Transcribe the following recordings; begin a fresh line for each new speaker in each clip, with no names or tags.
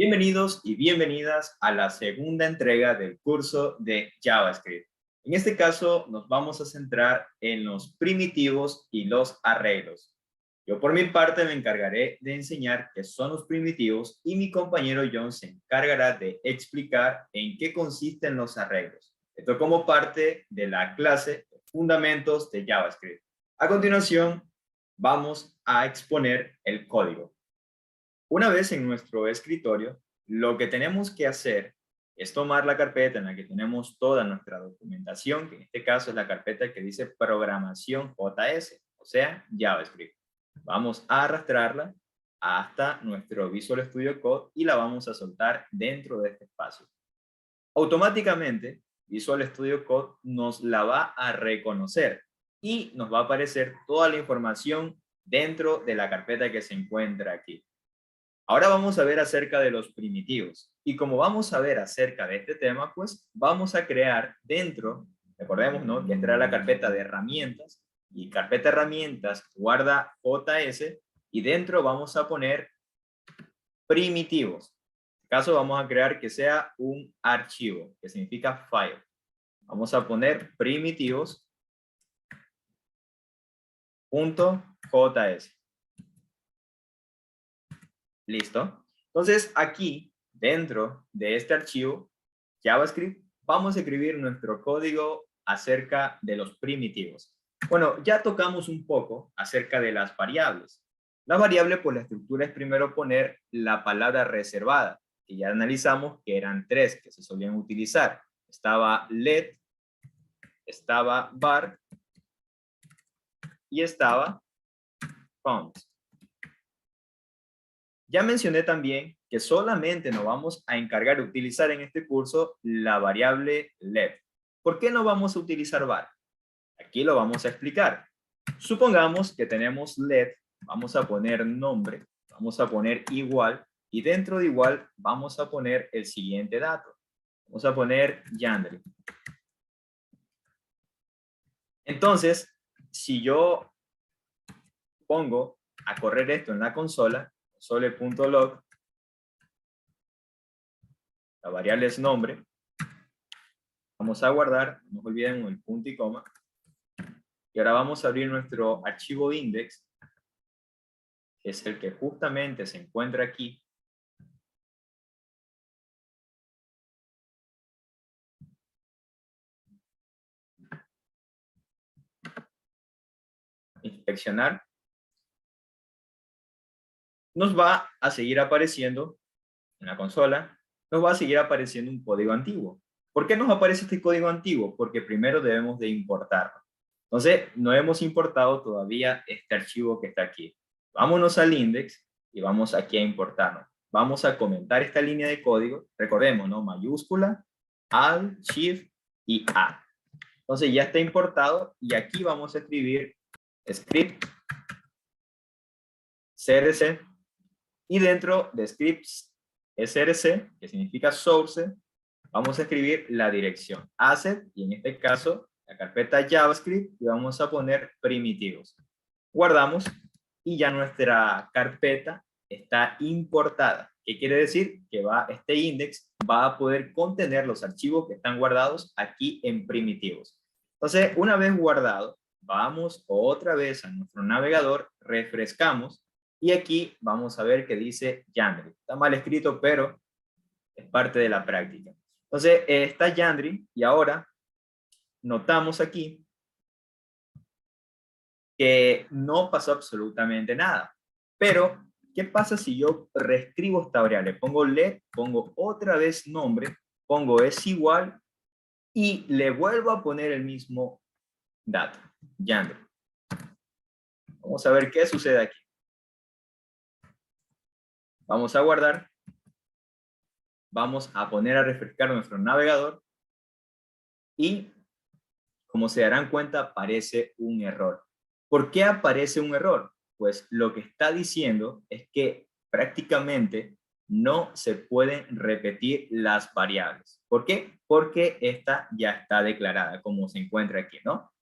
Bienvenidos y bienvenidas a la segunda entrega del curso de JavaScript. En este caso nos vamos a centrar en los primitivos y los arreglos. Yo por mi parte me encargaré de enseñar qué son los primitivos y mi compañero John se encargará de explicar en qué consisten los arreglos. Esto como parte de la clase Fundamentos de JavaScript. A continuación vamos a exponer el código. Una vez en nuestro escritorio, lo que tenemos que hacer es tomar la carpeta en la que tenemos toda nuestra documentación, que en este caso es la carpeta que dice programación JS, o sea, JavaScript. Vamos a arrastrarla hasta nuestro Visual Studio Code y la vamos a soltar dentro de este espacio. Automáticamente, Visual Studio Code nos la va a reconocer y nos va a aparecer toda la información dentro de la carpeta que se encuentra aquí. Ahora vamos a ver acerca de los primitivos. Y como vamos a ver acerca de este tema, pues vamos a crear dentro, recordemos, ¿no?, que esta era la carpeta de herramientas, y carpeta herramientas guarda JS, y dentro vamos a poner primitivos. En este caso vamos a crear que sea un archivo, que significa file. Vamos a poner primitivos.js. ¿Listo? Entonces aquí, dentro de este archivo JavaScript, vamos a escribir nuestro código acerca de los primitivos. Bueno, ya tocamos un poco acerca de las variables. La variable, pues la estructura es primero poner la palabra reservada, que ya analizamos que eran tres que se solían utilizar. Estaba let, estaba var y estaba count. Ya mencioné también que solamente nos vamos a encargar de utilizar en este curso la variable let. ¿Por qué no vamos a utilizar var? Aquí lo vamos a explicar. Supongamos que tenemos let, vamos a poner nombre, vamos a poner igual, y dentro de igual vamos a poner el siguiente dato. Vamos a poner Yandri. Entonces, si yo pongo a correr esto en la consola, console.log, la variable es nombre, vamos a guardar, no olviden el punto y coma, y ahora vamos a abrir nuestro archivo index, que es el que justamente se encuentra aquí. Inspeccionar. Nos va a seguir apareciendo en la consola, nos va a seguir apareciendo un código antiguo. ¿Por qué nos aparece este código antiguo? Porque primero debemos de importarlo. Entonces, no hemos importado todavía este archivo que está aquí. Vámonos al index y vamos aquí a importarlo. Vamos a comentar esta línea de código. Recordemos, ¿no? Mayúscula, Alt, Shift y A. Entonces ya está importado y aquí vamos a escribir script src, y dentro de scripts src, que significa source, vamos a escribir la dirección asset, y en este caso la carpeta JavaScript, y vamos a poner primitivos. Guardamos y ya nuestra carpeta está importada. ¿Qué quiere decir? Que este index va a poder contener los archivos que están guardados aquí en primitivos. Entonces, una vez guardado, vamos otra vez a nuestro navegador, refrescamos, y aquí vamos a ver que dice Yandri. Está mal escrito, pero es parte de la práctica. Entonces, está Yandri, y ahora notamos aquí que no pasó absolutamente nada. Pero, ¿qué pasa si yo reescribo esta variable? Pongo let, pongo otra vez nombre, pongo es igual, y le vuelvo a poner el mismo dato, Yandri. Vamos a ver qué sucede aquí. Vamos a guardar. Vamos a poner a refrescar nuestro navegador. Y, como se darán cuenta, aparece un error. ¿Por qué aparece un error? Pues lo que está diciendo es que prácticamente no se pueden repetir las variables. ¿Por qué? Porque esta ya está declarada, como se encuentra aquí, ¿no?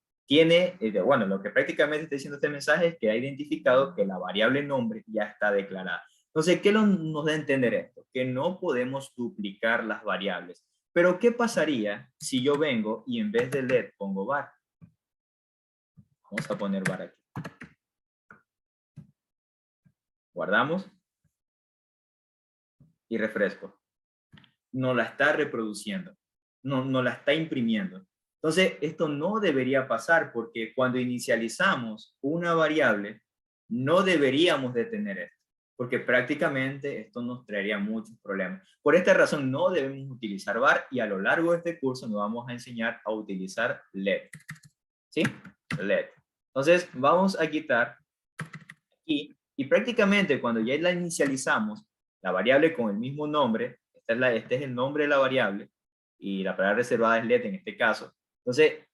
Bueno, lo que prácticamente está diciendo este mensaje es que ha identificado que la variable nombre ya está declarada. Entonces, ¿qué nos da a entender esto? Que no podemos duplicar las variables. Pero, ¿qué pasaría si yo vengo y en vez de let pongo var? Vamos a poner var aquí. Guardamos y refresco. No la está reproduciendo, no la está imprimiendo. Entonces, esto no debería pasar porque cuando inicializamos una variable, no deberíamos de tener esto, porque prácticamente esto nos traería muchos problemas. Por esta razón, no debemos utilizar var y a lo largo de este curso nos vamos a enseñar a utilizar let. ¿Sí? Let. Entonces, vamos a quitar aquí y prácticamente cuando ya la inicializamos, la variable con el mismo nombre, este es el nombre de la variable, y la palabra reservada es let en este caso. Entonces,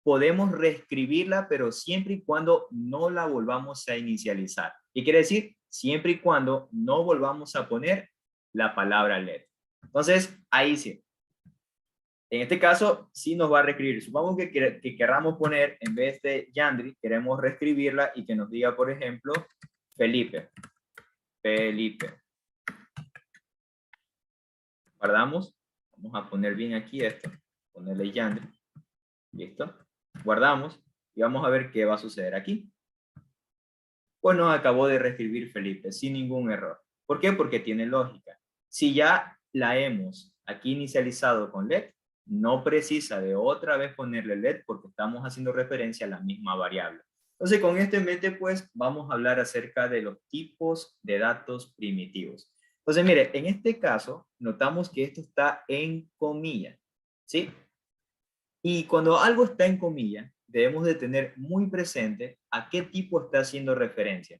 podemos reescribirla, pero siempre y cuando no la volvamos a inicializar. ¿Qué quiere decir? Siempre y cuando no volvamos a poner la palabra let. Entonces, ahí sí. En este caso, sí nos va a reescribir. Supongamos que queramos poner, en vez de Yandri, queremos reescribirla y que nos diga, por ejemplo, Felipe. Felipe. Guardamos. Vamos a poner bien aquí esto. Ponerle Yandri. Listo. Guardamos. Y vamos a ver qué va a suceder aquí. Pues nos acabó de reescribir Felipe sin ningún error. ¿Por qué? Porque tiene lógica. Si ya la hemos aquí inicializado con let, no precisa de otra vez ponerle let porque estamos haciendo referencia a la misma variable. Entonces, con esto en mente, pues, vamos a hablar acerca de los tipos de datos primitivos. Entonces, mire, en este caso, notamos que esto está en comillas, ¿sí? Y cuando algo está en comillas, debemos de tener muy presente a qué tipo está haciendo referencia.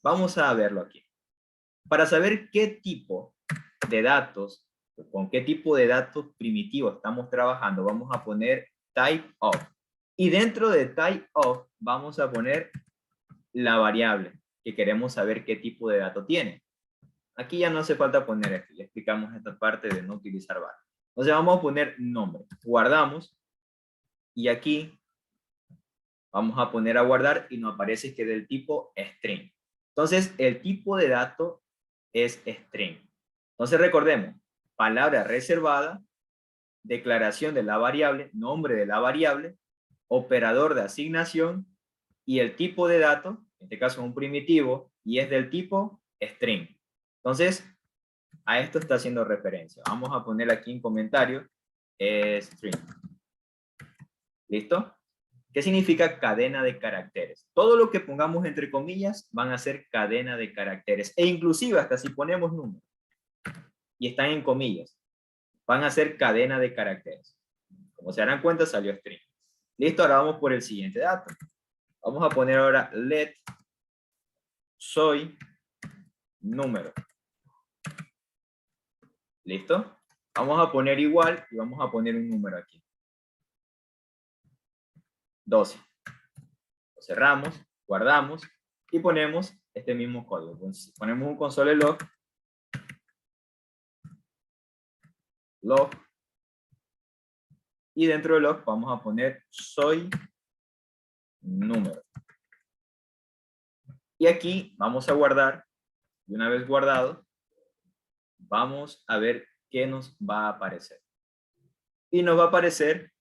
Vamos a verlo aquí. Para saber qué tipo de datos, con qué tipo de datos primitivos estamos trabajando, vamos a poner type of. Y dentro de type of vamos a poner la variable que queremos saber qué tipo de dato tiene. Aquí ya no hace falta poner esto, ya explicamos esta parte de no utilizar var. Entonces vamos a poner nombre, guardamos y aquí vamos a poner a guardar y nos aparece que del tipo string. Entonces el tipo de dato es string. Entonces recordemos, palabra reservada, declaración de la variable, nombre de la variable, operador de asignación y el tipo de dato, en este caso es un primitivo y es del tipo string. Entonces, a esto está haciendo referencia. Vamos a poner aquí en comentario string. ¿Listo? ¿Qué significa cadena de caracteres? Todo lo que pongamos entre comillas van a ser cadena de caracteres. E inclusive hasta si ponemos números y están en comillas, van a ser cadena de caracteres. Como se darán cuenta, salió string. Listo, ahora vamos por el siguiente dato. Vamos a poner ahora let soy número. ¿Listo? Vamos a poner igual y vamos a poner un número aquí. 12. Lo cerramos, guardamos y ponemos este mismo código. Entonces, ponemos un console log y dentro de log vamos a poner soy número. Y aquí vamos a guardar, y una vez guardado, vamos a ver qué nos va a aparecer. Y nos va a aparecer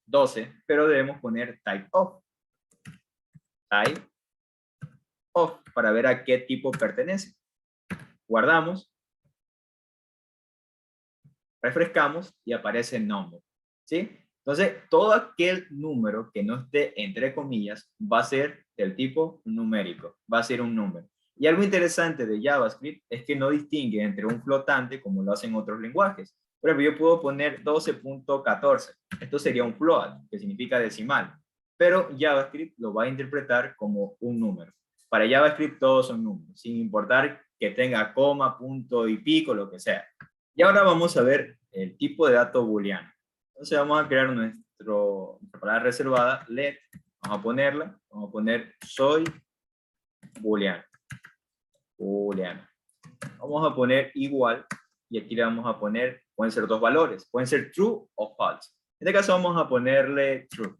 12, pero debemos poner type of. Type of, para ver a qué tipo pertenece. Guardamos, refrescamos y aparece nombre. ¿Sí? Entonces, todo aquel número que no esté entre comillas va a ser del tipo numérico, va a ser un número. Y algo interesante de JavaScript es que no distingue entre un flotante como lo hacen otros lenguajes. Por ejemplo, yo puedo poner 12.14. Esto sería un float, que significa decimal. Pero JavaScript lo va a interpretar como un número. Para JavaScript todos son números, sin importar que tenga coma, punto y pico, lo que sea. Y ahora vamos a ver el tipo de dato booleano. Entonces vamos a crear nuestra palabra reservada, let, vamos a ponerla, vamos a poner soy booleano. Booleano. Vamos a poner igual, y aquí le vamos a poner, pueden ser dos valores, pueden ser true o false. En este caso vamos a ponerle true.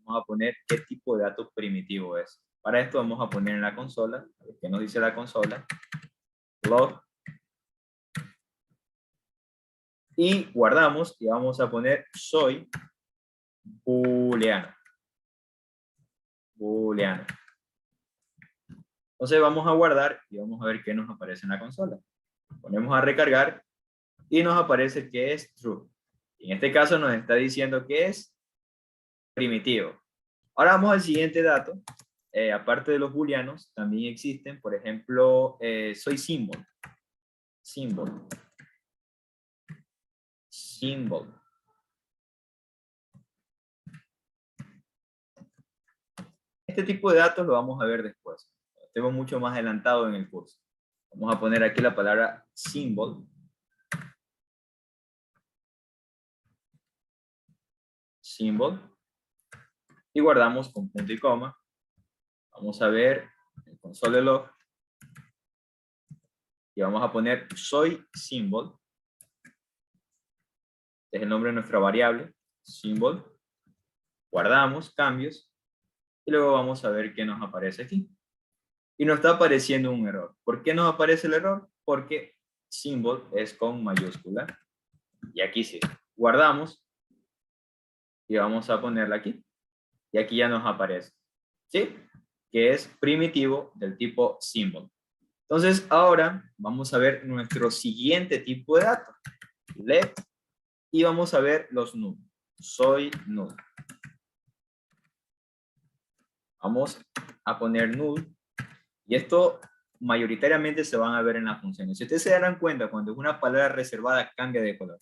Vamos a poner qué tipo de dato primitivo es. Para esto vamos a poner en la consola, ¿qué nos dice la consola? log, y guardamos y vamos a poner soy booleano. Booleano. Entonces vamos a guardar y vamos a ver qué nos aparece en la consola. Ponemos a recargar y nos aparece que es true. En este caso nos está diciendo que es primitivo. Ahora vamos al siguiente dato. Aparte de los booleanos, también existen, por ejemplo, soy symbol. Symbol. Symbol. Este tipo de datos lo vamos a ver después. Estemos mucho más adelantado en el curso. Vamos a poner aquí la palabra symbol. Symbol. Y guardamos con punto y coma. Vamos a ver el console log. Y vamos a poner soy symbol. Este es el nombre de nuestra variable. Symbol. Guardamos cambios. Y luego vamos a ver qué nos aparece aquí. Y nos está apareciendo un error. ¿Por qué nos aparece el error? Porque symbol es con mayúscula. Y aquí sí. Guardamos. Y vamos a ponerla aquí. Y aquí ya nos aparece. ¿Sí? Que es primitivo del tipo symbol. Entonces ahora vamos a ver nuestro siguiente tipo de datos. Let. Y vamos a ver los null. Soy null. Vamos a poner null. Y esto mayoritariamente se van a ver en las funciones. Si ustedes se darán cuenta, cuando una palabra reservada cambia de color,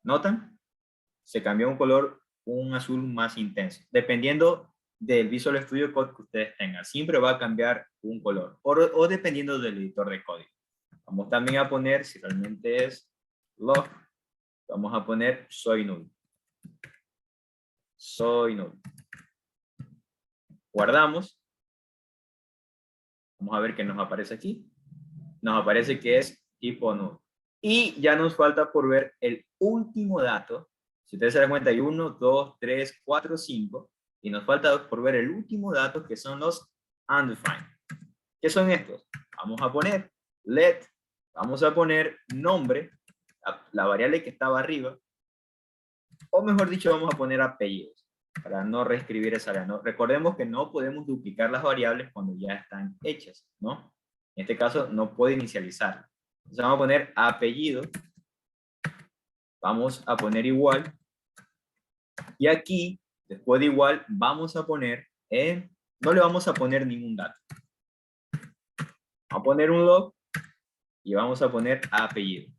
¿notan? Se cambia un color, un azul más intenso. Dependiendo del Visual Studio Code que ustedes tengan, siempre va a cambiar un color. O dependiendo del editor de código. Vamos también a poner, si realmente es log, vamos a poner soy null. Soy null. Guardamos. Vamos a ver qué nos aparece aquí. Nos aparece que es tipo null. Y ya nos falta por ver el último dato. Si ustedes se dan cuenta, hay 1, 2, 3, 4, 5. Y nos falta por ver el último dato, que son los undefined. ¿Qué son estos? Vamos a poner let. Vamos a poner nombre, la variable que estaba arriba. O mejor dicho, vamos a poner apellidos, para no reescribir esa área. ¿No? Recordemos que no podemos duplicar las variables cuando ya están hechas, ¿no? En este caso, no puedo inicializar. Entonces vamos a poner apellido. Vamos a poner igual. Y aquí, después de igual, vamos a poner, no le vamos a poner ningún dato. Vamos a poner un log y vamos a poner apellido.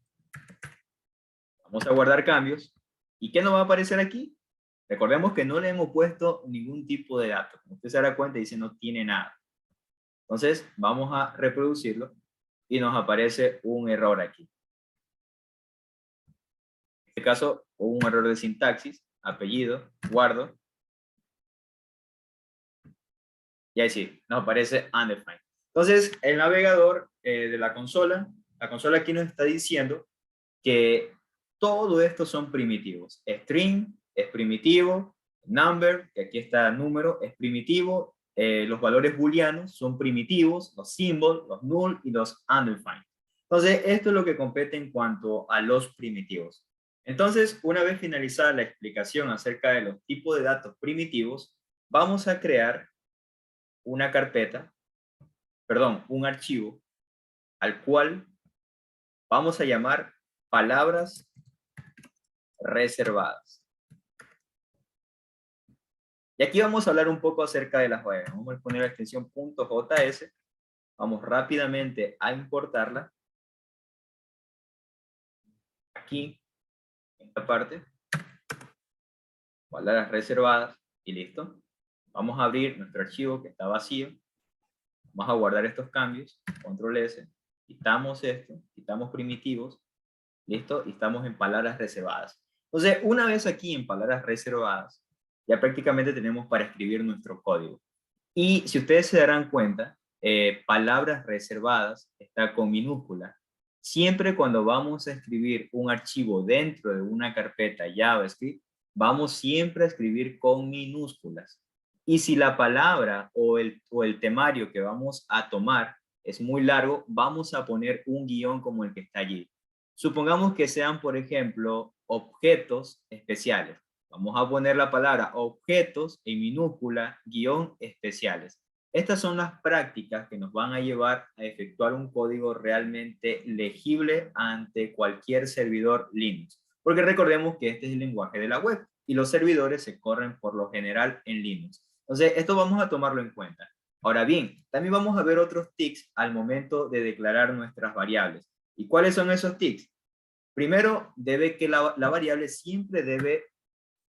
Vamos a guardar cambios. ¿Y qué nos va a aparecer aquí? Recordemos que no le hemos puesto ningún tipo de dato. Como usted se dará cuenta, dice no tiene nada. Entonces, vamos a reproducirlo y nos aparece un error aquí. En este caso, hubo un error de sintaxis, apellido, guardo. Y ahí sí, nos aparece undefined. Entonces, el navegador de la consola aquí nos está diciendo que todo esto son primitivos. String es primitivo, number, que aquí está el número, es primitivo, los valores booleanos son primitivos, los symbols, los null y los undefined. Entonces, esto es lo que compete en cuanto a los primitivos. Entonces, una vez finalizada la explicación acerca de los tipos de datos primitivos, vamos a crear una carpeta, perdón, un archivo, al cual vamos a llamar palabras reservadas. Y aquí vamos a hablar un poco acerca de las variables. Vamos a poner la extensión .js. Vamos rápidamente a importarla. Aquí, en esta parte. Palabras reservadas y listo. Vamos a abrir nuestro archivo que está vacío. Vamos a guardar estos cambios. Control S. Quitamos esto. Quitamos primitivos. Listo. Y estamos en palabras reservadas. Entonces, una vez aquí en palabras reservadas, ya prácticamente tenemos para escribir nuestro código. Y si ustedes se darán cuenta, palabras reservadas está con minúscula. Siempre cuando vamos a escribir un archivo dentro de una carpeta JavaScript, vamos siempre a escribir con minúsculas. Y si la palabra o el temario que vamos a tomar es muy largo, vamos a poner un guión como el que está allí. Supongamos que sean, por ejemplo, objetos especiales. Vamos a poner la palabra objetos en minúscula, guión especiales. Estas son las prácticas que nos van a llevar a efectuar un código realmente legible ante cualquier servidor Linux. Porque recordemos que este es el lenguaje de la web y los servidores se corren por lo general en Linux. Entonces, esto vamos a tomarlo en cuenta. Ahora bien, también vamos a ver otros tics al momento de declarar nuestras variables. ¿Y cuáles son esos tics? Primero, la variable siempre debe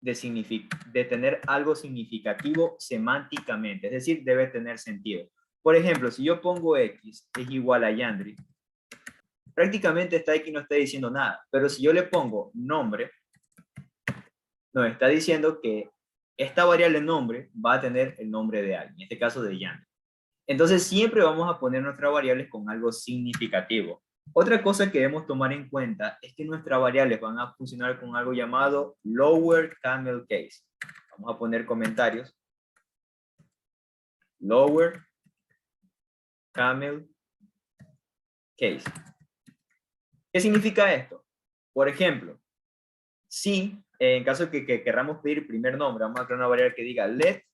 de tener algo significativo semánticamente, es decir, debe tener sentido. Por ejemplo, si yo pongo x es igual a Yandri, prácticamente esta x no está diciendo nada, pero si yo le pongo nombre, nos está diciendo que esta variable nombre va a tener el nombre de alguien, en este caso de Yandri. Entonces siempre vamos a poner nuestras variables con algo significativo. Otra cosa que debemos tomar en cuenta es que nuestras variables van a funcionar con algo llamado lower camel case. Vamos a poner comentarios. Lower camel case. ¿Qué significa esto? Por ejemplo, si en caso que queramos pedir primer nombre, vamos a crear una variable que diga let,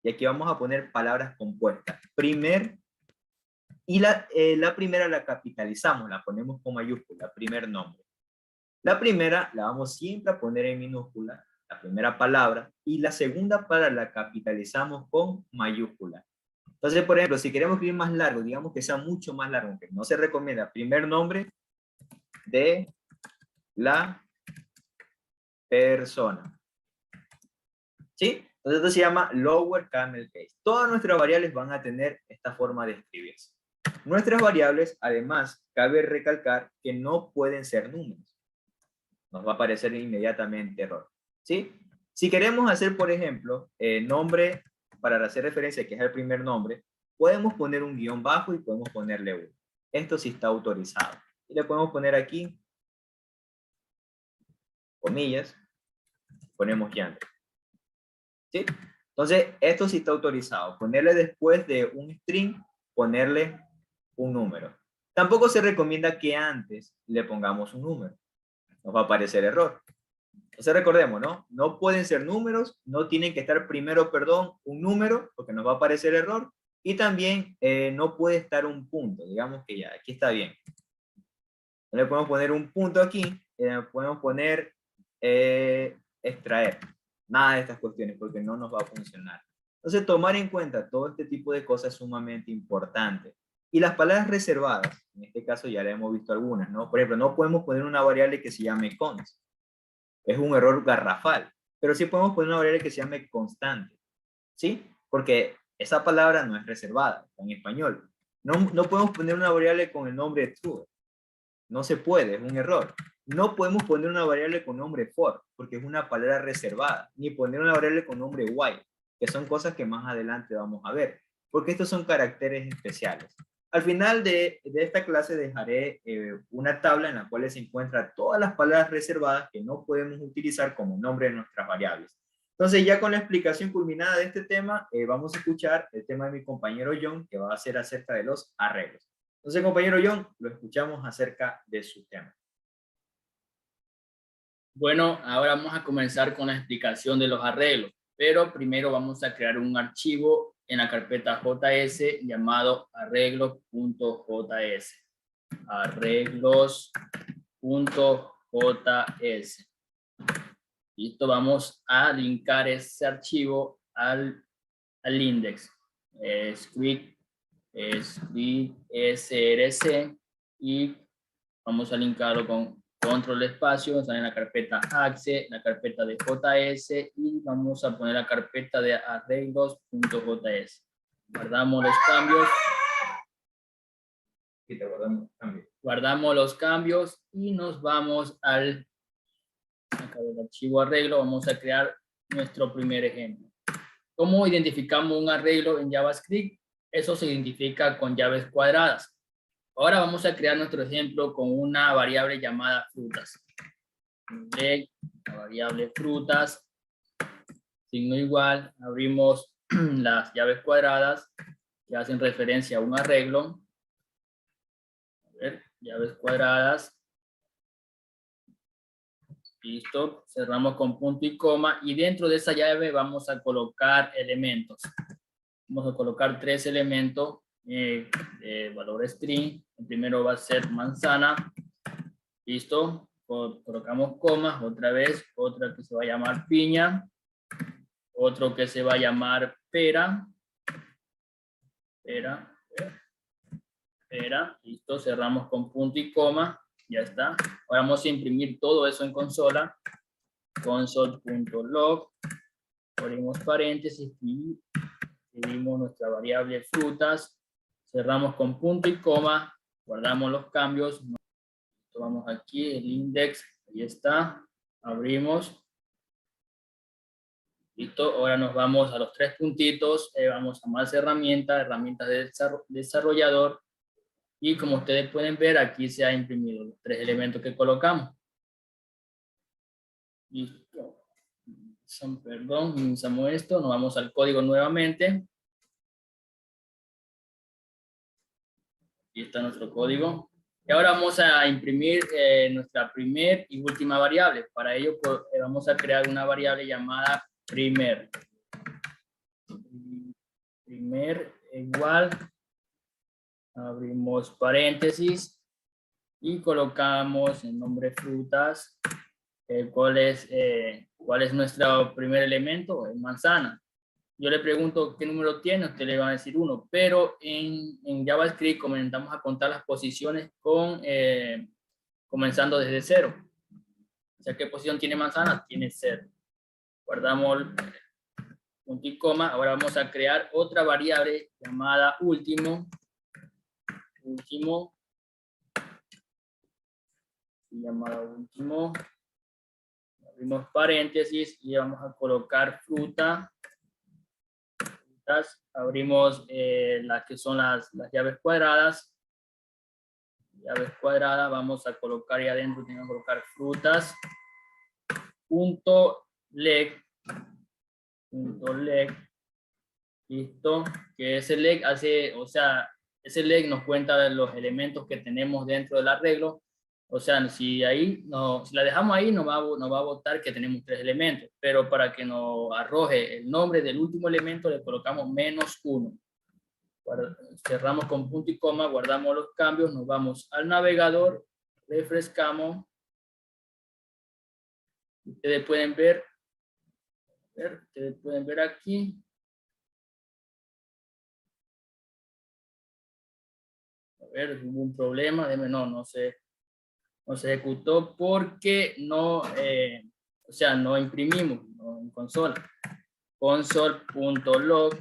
y aquí vamos a poner palabras compuestas. Primer, y la primera la capitalizamos, la ponemos con mayúscula, primer nombre. La primera la vamos siempre a poner en minúscula, la primera palabra, y la segunda palabra la capitalizamos con mayúscula. Entonces, por ejemplo, si queremos escribir más largo, digamos que sea mucho más largo, que no se recomienda, primer nombre de la persona. ¿Sí? Entonces esto se llama lower camel case. Todas nuestras variables van a tener esta forma de escribirse. Nuestras variables, además, cabe recalcar que no pueden ser números. Nos va a aparecer inmediatamente error. ¿Sí? Si queremos hacer, por ejemplo, nombre, para hacer referencia a que es el primer nombre, podemos poner un guión bajo y podemos ponerle 1. Esto sí está autorizado. Y le podemos poner aquí, comillas, ponemos Yandri. ¿Sí? Entonces, esto sí está autorizado. Ponerle después de un string, ponerle un número. Tampoco se recomienda que antes le pongamos un número. Nos va a aparecer error. Entonces recordemos, ¿no? No pueden ser números, no tienen que estar primero, perdón, un número, porque nos va a aparecer error. Y también no puede estar un punto. Digamos que ya, aquí está bien. Le podemos poner un punto aquí, podemos poner extraer. Nada de estas cuestiones, porque no nos va a funcionar. Entonces, tomar en cuenta todo este tipo de cosas es sumamente importante. Y las palabras reservadas, en este caso ya le hemos visto algunas, ¿no? Por ejemplo, no podemos poner una variable que se llame const. Es un error garrafal. Pero sí podemos poner una variable que se llame constante. ¿Sí? Porque esa palabra no es reservada en español. No podemos poner una variable con el nombre true. No se puede, es un error. No podemos poner una variable con nombre for, porque es una palabra reservada, ni poner una variable con nombre while, que son cosas que más adelante vamos a ver, porque estos son caracteres especiales. Al final de esta clase dejaré una tabla en la cual se encuentran todas las palabras reservadas que no podemos utilizar como nombre de nuestras variables. Entonces, ya con la explicación culminada de este tema, vamos a escuchar el tema de mi compañero John, que va a ser acerca de los arreglos. Entonces, compañero John, lo escuchamos acerca de su tema.
Bueno, ahora vamos a comenzar con la explicación de los arreglos, pero primero vamos a crear un archivo en la carpeta JS llamado arreglos.js. Arreglos.js. Listo, vamos a linkar ese archivo al index. Script src y vamos a linkarlo con control espacio, sale en la carpeta axe, la carpeta de JS y vamos a poner la carpeta de arreglos.js. Guardamos los cambios. Guardamos los cambios y nos vamos al archivo arreglo. Vamos a crear nuestro primer ejemplo. ¿Cómo identificamos un arreglo en JavaScript? Eso se identifica con llaves cuadradas. Ahora vamos a crear nuestro ejemplo con una variable llamada frutas. De la variable frutas, signo igual, abrimos las llaves cuadradas que hacen referencia a un arreglo. ver, llaves cuadradas. Listo, cerramos con punto y coma y dentro de esa llave vamos a colocar elementos. Vamos a colocar 3 elementos de valor string. El primero va a ser manzana. Listo, colocamos comas, otra vez, otra que se va a llamar piña, otro que se va a llamar pera. Listo, cerramos con punto y coma. Ya está. Ahora vamos a imprimir todo eso en consola. Console.log. Abrimos paréntesis y escribimos nuestra variable frutas. Cerramos con punto y coma. Guardamos los cambios. Vamos aquí, el index. Ahí está. Abrimos. Listo. Ahora nos vamos a los 3 puntitos. Vamos a más herramientas de desarrollador. Y como ustedes pueden ver, aquí se ha imprimido los 3 elementos que colocamos. Listo. Perdón, minimizamos esto. Nos vamos al código nuevamente. Aquí está nuestro código. Y ahora vamos a imprimir nuestra primer y última variable. Para ello vamos a crear una variable llamada primer. Primer igual. Abrimos paréntesis y colocamos el nombre frutas. ¿Cuál es nuestro primer elemento? Es manzana. Yo le pregunto qué número tiene, usted le va a decir 1, pero en JavaScript comenzamos a contar las posiciones comenzando desde 0. O sea, ¿qué posición tiene manzana? Tiene 0. Guardamos punto y coma. Ahora vamos a crear otra variable llamada último. Llamada último. Abrimos paréntesis y vamos a colocar fruta. Abrimos las que son las llaves cuadradas. Llaves cuadradas, vamos a colocar ahí adentro, tengo que colocar frutas. .leg. Listo. Que ese leg hace, o sea, ese leg nos cuenta de los elementos que tenemos dentro del arreglo. O sea, si la dejamos ahí, nos va a botar que tenemos 3 elementos, pero para que nos arroje el nombre del último elemento le colocamos -1. Cerramos con punto y coma, guardamos los cambios, nos vamos al navegador, refrescamos. Ustedes pueden ver aquí. A ver, hubo un problema, no se ejecutó porque no imprimimos en consola. Console.log.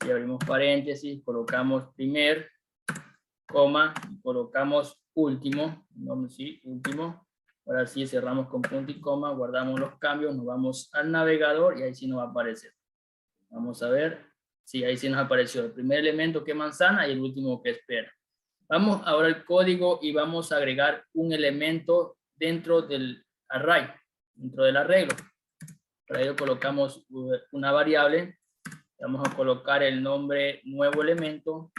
Si abrimos paréntesis, colocamos primer, coma, y colocamos último. Último. Ahora sí cerramos con punto y coma, guardamos los cambios, nos vamos al navegador y ahí sí nos va a aparecer. Vamos a ver. Sí, ahí sí nos apareció el primer elemento que es manzana y el último que es pera. Vamos ahora al código y vamos a agregar un elemento dentro del array, dentro del arreglo. Para ello colocamos una variable. Vamos a colocar el nombre nuevo elemento,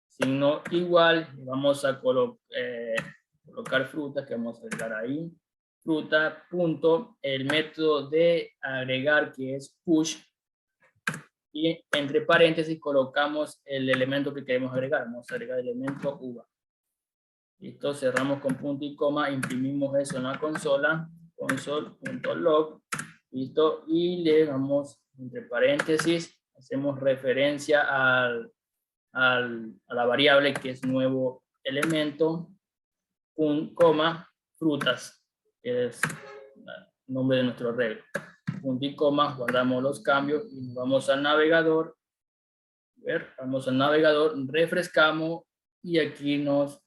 signo igual. Vamos a colocar fruta, que vamos a agregar ahí. Fruta, punto, el método de agregar que es push, y entre paréntesis colocamos el elemento que queremos agregar. Vamos a agregar el elemento uva. Listo, cerramos con punto y coma, imprimimos eso en la consola, console.log, listo, y le damos entre paréntesis, hacemos referencia a la variable que es nuevo elemento, coma, frutas, que es el nombre de nuestro arreglo. Punto y coma, guardamos los cambios y nos vamos al navegador. Vamos al navegador, refrescamos y aquí nos...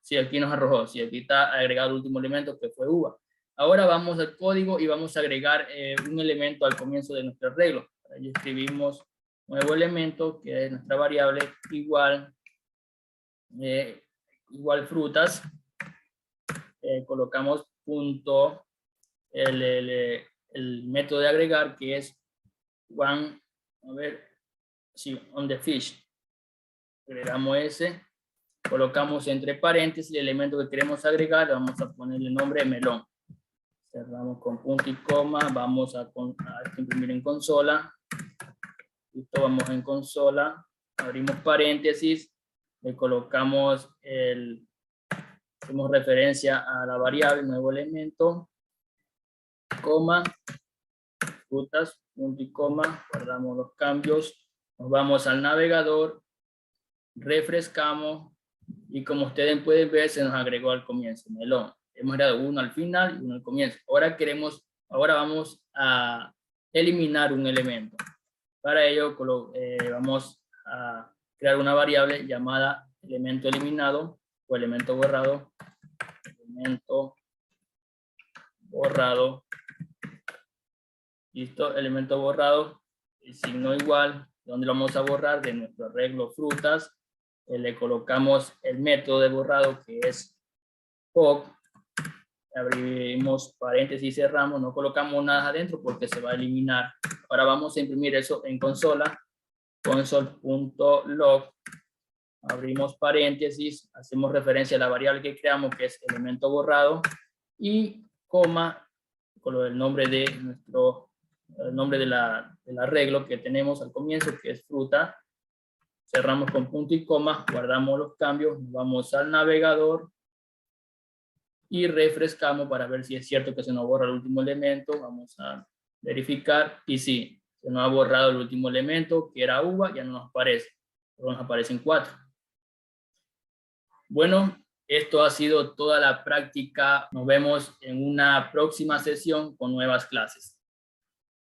Sí, aquí nos arrojó. Sí, aquí está agregado el último elemento que fue uva. Ahora vamos al código y vamos a agregar un elemento al comienzo de nuestro arreglo. Ahí escribimos nuevo elemento que es nuestra variable igual frutas. Colocamos punto el método de agregar, que es on the fish. Agregamos ese, colocamos entre paréntesis el elemento que queremos agregar, le vamos a poner el nombre de melón. Cerramos con punto y coma, vamos a imprimir en consola. Listo, vamos en consola, abrimos paréntesis, le colocamos hacemos referencia a la variable, nuevo elemento, coma, frutas, punto y coma, guardamos los cambios, nos vamos al navegador, refrescamos y como ustedes pueden ver se nos agregó al comienzo melón. Hemos agregado uno al final y uno al comienzo. Ahora vamos a eliminar un elemento. Para ello vamos a crear una variable llamada elemento eliminado o elemento borrado. Elemento borrado. Listo, elemento borrado, el signo igual, donde lo vamos a borrar de nuestro arreglo frutas. Le colocamos el método de borrado que es pop. Abrimos paréntesis y cerramos, no colocamos nada adentro porque se va a eliminar. Ahora vamos a imprimir eso en consola, console.log, abrimos paréntesis, hacemos referencia a la variable que creamos que es elemento borrado y coma con el nombre de del arreglo que tenemos al comienzo que es fruta. Cerramos con punto y coma, guardamos los cambios, vamos al navegador y refrescamos para ver si es cierto que se nos borra el último elemento. Vamos a verificar y sí, se nos ha borrado el último elemento que era uva, ya no nos aparece, pero nos aparecen 4. Bueno, esto ha sido toda la práctica. Nos vemos en una próxima sesión con nuevas clases.